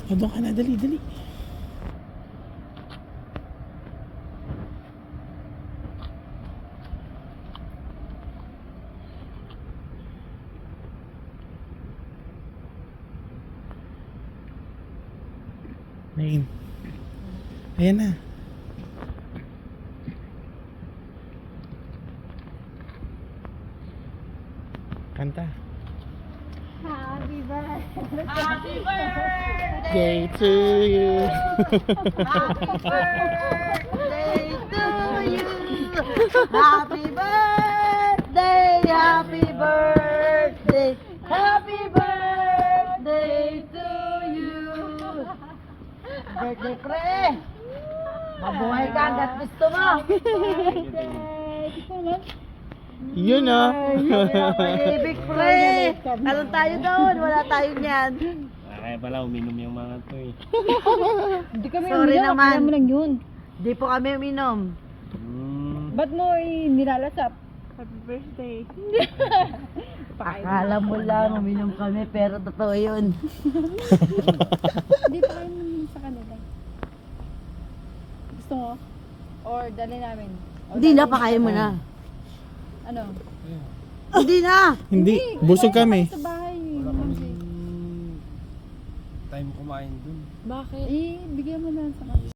O, doon ka na. Dali, dali. Ayun. Ayan na. Kanta. Happy birthday. Happy birthday Day to you. Happy birthday to you. Happy birthday, happy birthday, happy birthday to you. Birthday pre. Mabuhay ka hanggat gusto mo. Yun ah. Ibig pre. Talon tayo doon, wala tayo niyan. Kaya pala uminom yung mga to eh. Hindi kami Sorry uminom, naman. kailan mo lang yun. Di po kami uminom. Ba't mo nilalasap? Happy birthday. Akala mo lang uminom kami pero totoo yun. Hindi pa kayo namin sa kanila. Gusto mo? Or dali namin? O Hindi na, dali- pakain mo na. Ano? Hindi na! Hindi. Busog kami. Sa bahay. Time kumain dun. Bakit? Eh, bigyan mo na sa kanila.